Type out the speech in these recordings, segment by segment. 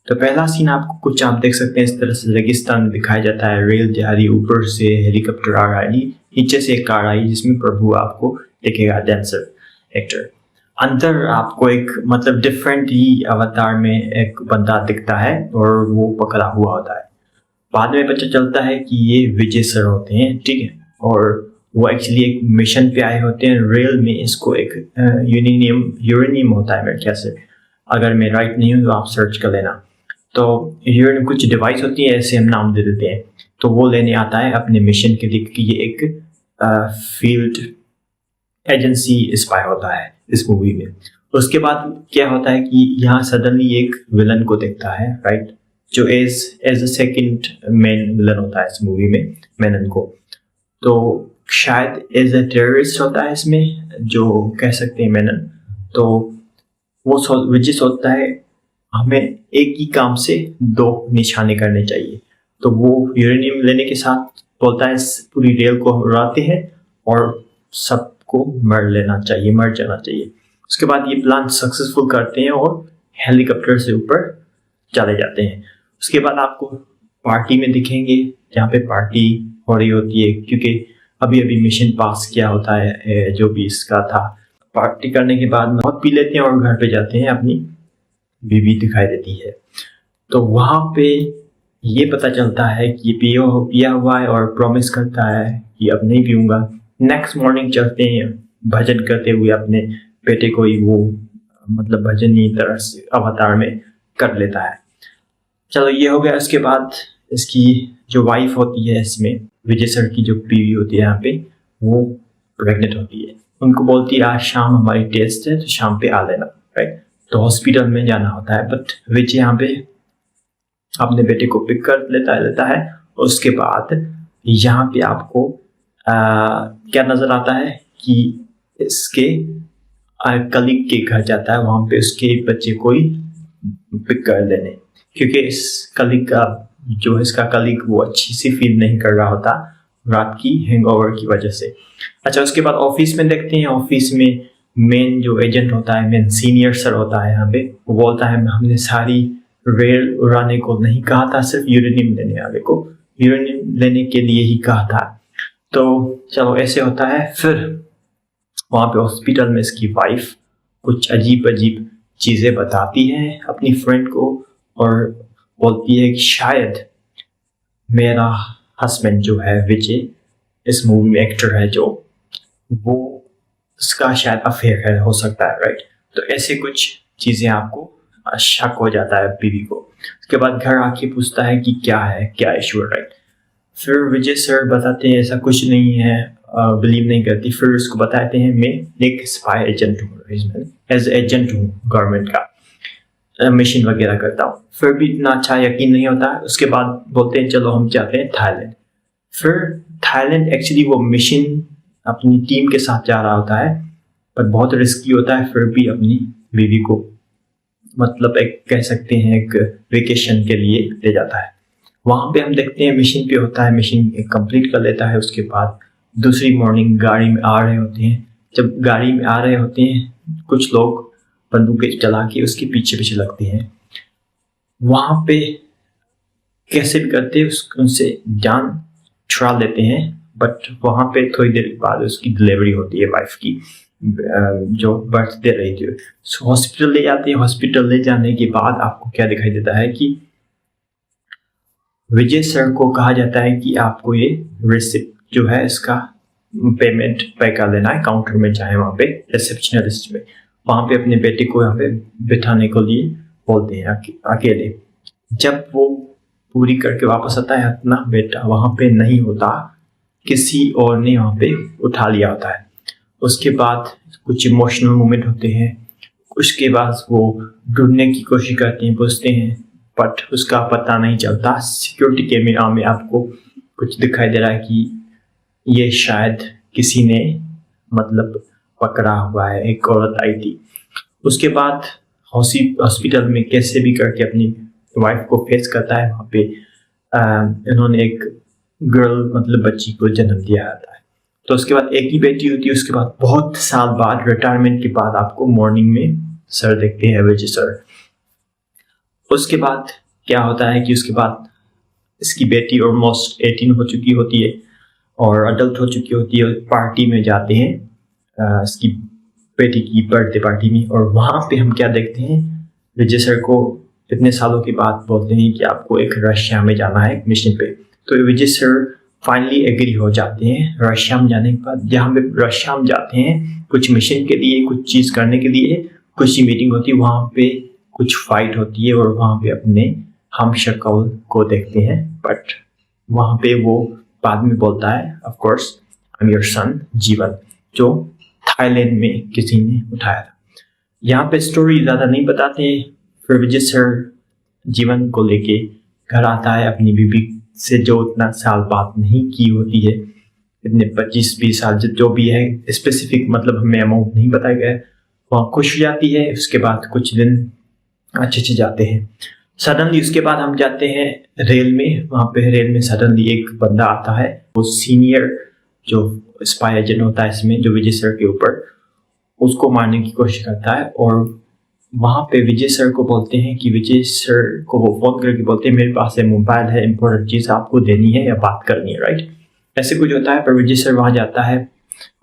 तो पहला सीन आपको कुछ आप देख सकते हैं इस तरह से रेगिस्तान में दिखाया जाता है, रेल जा रही, ऊपर से हेलीकॉप्टर आ रहा है, नीचे से एक कार आई जिसमें प्रभु आपको दिखेगा, डांसर एक्टर। अंदर आपको एक मतलब डिफरेंट ही अवतार में एक बंदा दिखता है और वो पकड़ा हुआ होता है। बाद में पता चलता है कि ये विजय सर होते हैं, ठीक है, और वो एक्चुअली एक मिशन पे आए होते हैं रेल में। इसको एक यूरेनियम होता है मेरे ख्याल से, अगर मैं राइट नहीं हूँ तो आप सर्च कर लेना। तो यूरेनियम कुछ डिवाइस होती है, ऐसे हम नाम दे देते हैं। तो वो लेने आता है अपने मिशन के लिए कि ये एक फील्ड एजेंसी स्पाई होता है इस मूवी में। उसके बाद क्या होता है कि यहाँ सडनली एक विलन को देखता है, राइट, जो as a second main villain होता है इस मूवी में, मेनन को। तो शायद एज अ टेररिस्ट होता है इसमें, जो कह सकते हैं मेनन। तो वो विजय सोचता है हमें एक ही काम से दो निशाने करने चाहिए। तो वो यूरेनियम लेने के साथ बोलता है पूरी रेल को हम उड़ाते हैं और सबको मर जाना चाहिए। उसके बाद ये प्लान सक्सेसफुल करते हैं और हेलीकॉप्टर से ऊपर चले जाते हैं। उसके बाद आपको पार्टी में दिखेंगे, जहाँ पे पार्टी हो रही होती है, क्योंकि अभी अभी मिशन पास किया होता है जो भी इसका था। पार्टी करने के बाद बहुत पी लेते हैं और घर पे जाते हैं, अपनी बीवी दिखाई देती है। तो वहाँ पे ये पता चलता है कि पिया हुआ है और प्रॉमिस करता है कि अब नहीं पीऊंगा। नेक्स्ट मॉर्निंग चलते हैं भजन करते हुए, अपने बेटे को ही वो मतलब भजन ही तरह से अवतार में कर लेता है। चलो ये हो गया। उसके बाद इसकी जो वाइफ होती है इसमें, विजय सर की जो बीवी होती है यहाँ पे, वो प्रेग्नेंट होती है। उनको बोलती है आज शाम हमारी टेस्ट है तो शाम पे आ लेना, राइट। तो हॉस्पिटल में जाना होता है, बट विजय यहाँ पे अपने बेटे को पिक कर लेता है। उसके बाद यहाँ पे आपको क्या नजर आता है कि इसके कलीग के घर जाता है, वहां पे उसके बच्चे को ही पिक कर लेने, क्योंकि इस कलीग का जो है इसका कलीग वो अच्छी सी फील नहीं कर रहा होता रात की हैंगओवर की वजह से। अच्छा, उसके बाद ऑफिस में देखते हैं। ऑफिस में मेन जो एजेंट होता है, मेन सीनियर सर होता है यहाँ पे, वो बोलता है हमने सारी रेल उड़ाने को नहीं कहा था, सिर्फ यूरेनियम लेने वाले को यूरेनियम लेने के लिए ही कहा था। तो चलो ऐसे होता है। फिर वहां पे हॉस्पिटल में इसकी वाइफ कुछ अजीब अजीब चीजें बताती है अपनी फ्रेंड को और बोलती है कि शायद मेरा हस्बैंड जो है विजय, इस मूवी में एक्टर है जो, वो उसका शायद अफेयर है, हो सकता है, राइट। तो ऐसे कुछ चीजें आपको शक हो जाता है बीवी को। उसके बाद घर आके पूछता है कि क्या इशू है, राइट। फिर विजय सर बताते हैं ऐसा कुछ नहीं है, बिलीव नहीं करती। फिर उसको बताते हैं मैं एक स्पाई एजेंट हूँ, एज एजेंट हूँ गवर्नमेंट का, मिशन वगैरह करता हूँ। फिर भी इतना अच्छा यकीन नहीं होता है। उसके बाद बोलते हैं चलो हम जाते हैं थाईलैंड। फिर थाईलैंड एक्चुअली वो मिशन अपनी टीम के साथ जा रहा होता है, पर बहुत रिस्की होता है। फिर भी अपनी बीवी को मतलब एक कह सकते हैं एक वेकेशन के लिए ले जाता है। वहां पे हम देखते हैं मिशन पे होता है, मिशन कंप्लीट कर लेता है। उसके बाद दूसरी मॉर्निंग गाड़ी में आ रहे होते हैं। जब गाड़ी में आ रहे होते हैं कुछ लोग बंदूकें चला के उसके पीछे पीछे लगते हैं। वहां पे कैसे भी करते उनसे जान छुड़ा लेते हैं, बट वहां पे थोड़ी देर बाद उसकी डिलीवरी होती है वाइफ की, जो बर्थ दे रही थी। हॉस्पिटल ले जाते हैं। हॉस्पिटल ले जाने के बाद आपको क्या दिखाई देता है कि विजय सर को कहा जाता है कि आपको ये रिसिप्ट जो है इसका पेमेंट पे कर लेना है काउंटर में, चाहे वहाँ पे रिसेप्शनिस्ट में। वहाँ पे अपने बेटे को यहाँ पे बिठाने को लिए बोलते हैं अकेले। जब वो पूरी करके वापस आता है अपना बेटा वहाँ पे नहीं होता, किसी और ने वहाँ पे उठा लिया होता है। उसके बाद कुछ इमोशनल मोमेंट होते हैं। उसके बाद वो ढूंढने की कोशिश करते हैं, पूछते हैं, बट उसका पता नहीं चलता। सिक्योरिटी कैमरा में आपको कुछ दिखाई दे रहा है कि ये शायद किसी ने मतलब पकड़ा हुआ है, एक औरत आई थी। उसके बाद हॉस्पिटल में कैसे भी करके अपनी वाइफ को फेस करता है। वहाँ पे इन्होंने एक गर्ल मतलब बच्ची को जन्म दिया जाता है। तो उसके बाद एक ही बेटी होती है। उसके बाद बहुत साल बाद रिटायरमेंट के बाद आपको मॉर्निंग में सर देखते हैं, विजय सर। उसके बाद क्या होता है कि उसके बाद इसकी बेटी ऑलमोस्ट 18 हो चुकी होती है और अडल्ट हो चुकी होती है, पार्टी में जाते हैं इसकी बेटी की बर्थडे पार्टी में। और वहाँ पे हम क्या देखते हैं, विजय सर को इतने सालों के बाद बोलते हैं कि आपको एक रशिया में जाना है मिशन पे। तो विजय सर फाइनली एग्री हो जाते हैं रशिया में जाने के बाद। जहाँ पे रशिया में जाते हैं कुछ मिशन के लिए, कुछ चीज़ करने के लिए, कुछ ही मीटिंग होती है, वहाँ पे कुछ फाइट होती है और वहाँ पे अपने हम शक्ल को देखते हैं। बट वहाँ पे वो बाद में बोलता है of course I am your son जीवन, जो थाईलैंड में किसी ने उठाया था। यहाँ पे स्टोरी ज़्यादा नहीं बताते हैं। फिर विजय सर जीवन को लेके घर आता है अपनी बीबी से, जो उतना साल बात नहीं की होती है, इतने 25-20 साल जो भी है, स्पेसिफिक मतलब हमें अमाउंट नहीं बताया गया है। वहाँ खुश हो जाती है। उसके बाद कुछ दिन अच्छे जाते हैं। सडनली उसके बाद हम जाते हैं रेल में। वहाँ पे रेल में सडनली एक बंदा आता है, वो सीनियर जो स्पाई एजेंट होता है इसमें, जो विजय सर के ऊपर, उसको मारने की कोशिश करता है। और वहाँ पे विजय सर को बोलते हैं कि विजय सर को वो फोन करके बोलते हैं मेरे पास है मोबाइल है, इंपॉर्टेंट चीज़ आपको देनी है या बात करनी है, राइट। ऐसे कुछ होता है। पर विजय सर वहाँ जाता है,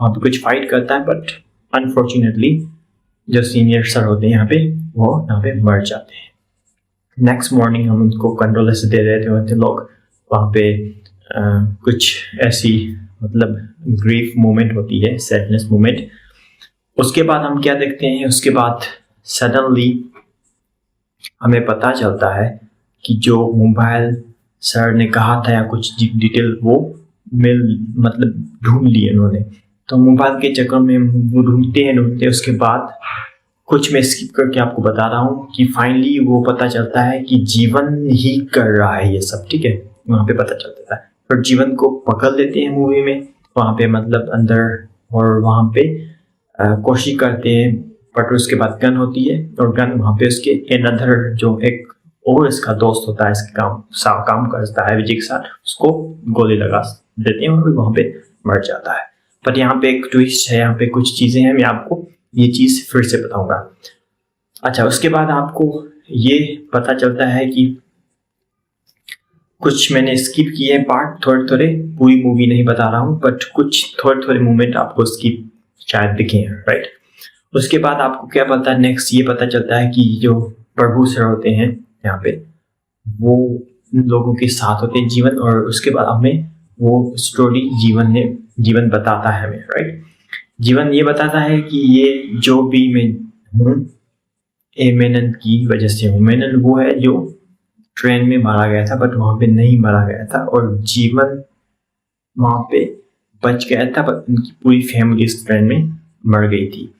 वहाँ पे कुछ फाइट करता है, बट अनफॉर्चुनेटली जो सीनियर सर होते हैं यहाँ पे, वो यहाँ पे मर जाते हैं। नेक्स्ट मॉर्निंग हम उनको कंडोलेंस दे रहे होते लोग वहाँ पे। कुछ ऐसी मतलब ग्रीफ मोमेंट होती है, सैडनेस मोमेंट। उसके बाद हम क्या देखते हैं, उसके बाद सडनली हमें पता चलता है कि जो मोबाइल सर ने कहा था या कुछ डिटेल वो मिल मतलब ढूंढ लिए उन्होंने। तो मोबाइल के चक्कर में वो ढूंढते हैं। उसके बाद कुछ मैं स्किप करके आपको बता रहा हूँ कि फाइनली वो पता चलता है कि जीवन ही कर रहा है ये सब, ठीक है। वहाँ पे पता चलता है, पर जीवन को पकड़ लेते हैं मूवी में वहाँ पे मतलब अंदर, और वहाँ पे कोशिश करते हैं। बट उसके बाद गन होती है और गन वहाँ पे उसके अनदर जो एक और इसका दोस्त होता है, इसके काम करता है विजय के साथ, उसको गोली लगा देते हैं और वहाँ पे मर जाता है। पर यहाँ पे एक ट्विस्ट है, यहाँ पे कुछ चीज़ें हैं, मैं आपको ये चीज़ फिर से बताऊंगा। अच्छा, उसके बाद आपको ये पता चलता है कि कुछ मैंने स्किप किए हैं पार्ट, थोड़े पूरी मूवी नहीं बता रहा हूँ, बट कुछ थोड़े मूवमेंट आपको स्किप शायद दिखे हैं, राइट। उसके बाद आपको क्या पता है, नेक्स्ट ये पता चलता है कि जो प्रभु सर होते हैं यहाँ पे, वो लोगों के साथ होते हैं जीवन। और उसके बाद हमें वो स्टोरी जीवन बताता है हमें, राइट। जीवन ये बताता है कि ये जो भी मैं हूँ ए मेनन की वजह से हूँ। मेनन वो है जो ट्रेन में मारा गया था, बट वहाँ पे नहीं मारा गया था, और जीवन वहाँ पे बच गया था, बट उनकी पूरी फैमिली इस ट्रेन में मर गई थी।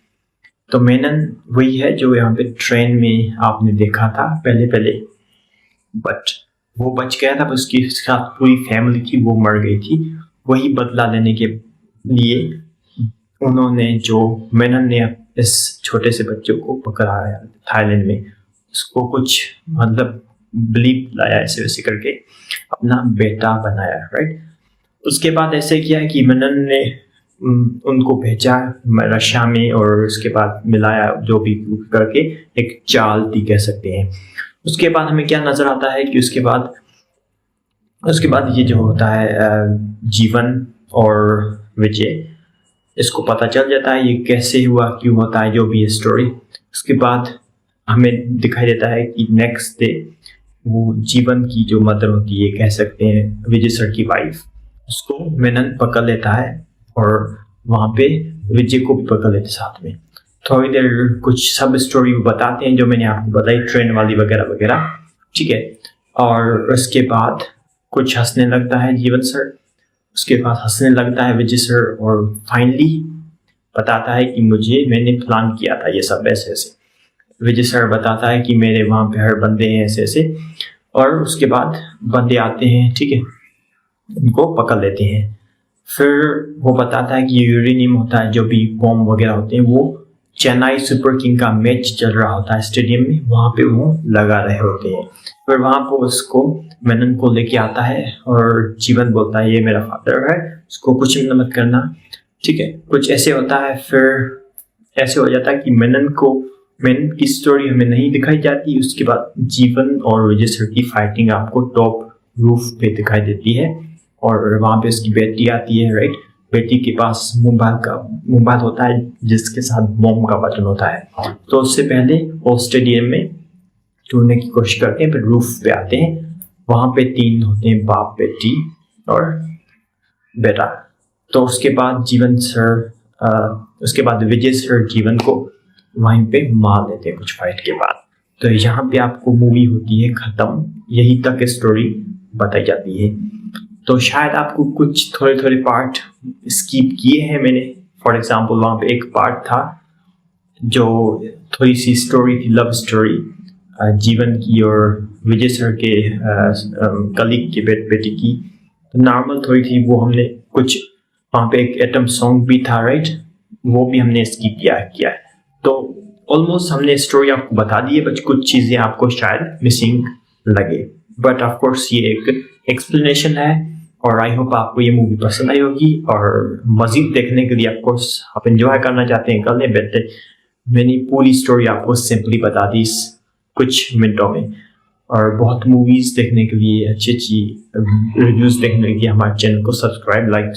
तो मेनन वही है जो यहाँ पे ट्रेन में आपने देखा था पहले, बट वो बच गया था, बस उसके साथ पूरी फैमिली थी वो मर गई थी। वही बदला लेने के लिए उन्होंने, जो मेनन ने इस छोटे से बच्चों को पकड़ाया थाईलैंड में, उसको कुछ मतलब बिलीव लाया, ऐसे वैसे करके अपना बेटा बनाया, राइट। उसके बाद ऐसे किया कि मेनन ने उनको भेजा रशिया में, और उसके बाद मिलाया जो भी करके एक चाल थी कह सकते हैं। उसके बाद हमें क्या नजर आता है कि उसके बाद ये जो होता है जीवन और विजय, इसको पता चल जाता है ये कैसे हुआ, क्यों होता है, जो भी है स्टोरी। उसके बाद हमें दिखाई देता है कि नेक्स्ट डे वो जीवन की जो मदर होती है, कह सकते हैं विजय सर की वाइफ, उसको मेनन पकड़ लेता है और वहाँ पे विजय को भी पकड़ लेते साथ में। थोड़ी देर कुछ सब स्टोरी बताते हैं जो मैंने आपको बताई, ट्रेन वाली वगैरह वगैरह, ठीक है। और उसके बाद कुछ हंसने लगता है जीवन सर, उसके बाद हंसने लगता है विजय सर, और फाइनली बताता है कि मैंने प्लान किया था ये सब ऐसे ऐसे। विजय सर बताता है कि मेरे वहाँ पे हर बंदे हैं ऐसे ऐसे, और उसके बाद बंदे आते हैं, ठीक है, उनको पकड़ लेते हैं। फिर वो बताता है कि यूरेनियम होता है, जो भी बॉम्ब वगैरह होते हैं, वो चेन्नई सुपर किंग का मैच चल रहा होता है स्टेडियम में, वहाँ पे वो लगा रहे होते हैं। फिर वहाँ पर उसको मेनन को लेके आता है और जीवन बोलता है ये मेरा फादर है, उसको कुछ मत करना, ठीक है, कुछ ऐसे होता है। फिर ऐसे हो जाता है कि मेनन को मैन की स्टोरी हमें नहीं दिखाई जाती। उसके बाद जीवन और विजय सर की फाइटिंग आपको टॉप रूफ पे दिखाई देती है और वहाँ पे उसकी बेटी आती है, राइट। बेटी के पास मोबाइल होता है जिसके साथ बॉम्ब का बटन होता है। तो उससे पहले वो स्टेडियम में ढूंढने की कोशिश करते हैं, फिर रूफ पे आते हैं। वहाँ पे 3 होते हैं, बाप, बेटी और बेटा। तो उसके बाद उसके बाद विजय सर जीवन को वहीं पे मार देते हैं कुछ फाइट के बाद। तो यहाँ पे आपको मूवी होती है खत्म, यही तक स्टोरी बताई जाती है। तो शायद आपको कुछ थोड़े पार्ट स्किप किए हैं मैंने। फॉर एग्जांपल वहाँ पे एक पार्ट था जो थोड़ी सी स्टोरी थी, लव स्टोरी जीवन की और विजय सर के कलीग की बेटी की। तो नॉर्मल थोड़ी थी, वो हमने कुछ वहाँ पे एक एटम सॉन्ग भी था, राइट, वो भी हमने स्किप किया है। तो ऑलमोस्ट हमने स्टोरी आपको बता दी है, बट कुछ चीज़ें आपको शायद मिसिंग लगे। बट ऑफ कोर्स ये एक एक्सप्लेनेशन है और आई होप आपको ये मूवी पसंद आई होगी। और मजीद देखने के लिए ऑफकोर्स आप एंजॉय करना चाहते हैं कर लें, बेहतर मैंने पूरी स्टोरी आपको सिंपली बता दी कुछ मिनटों में। और बहुत मूवीज़ देखने के लिए, अच्छी रिव्यूज़ देखने के लिए हमारे चैनल को सब्सक्राइब, लाइक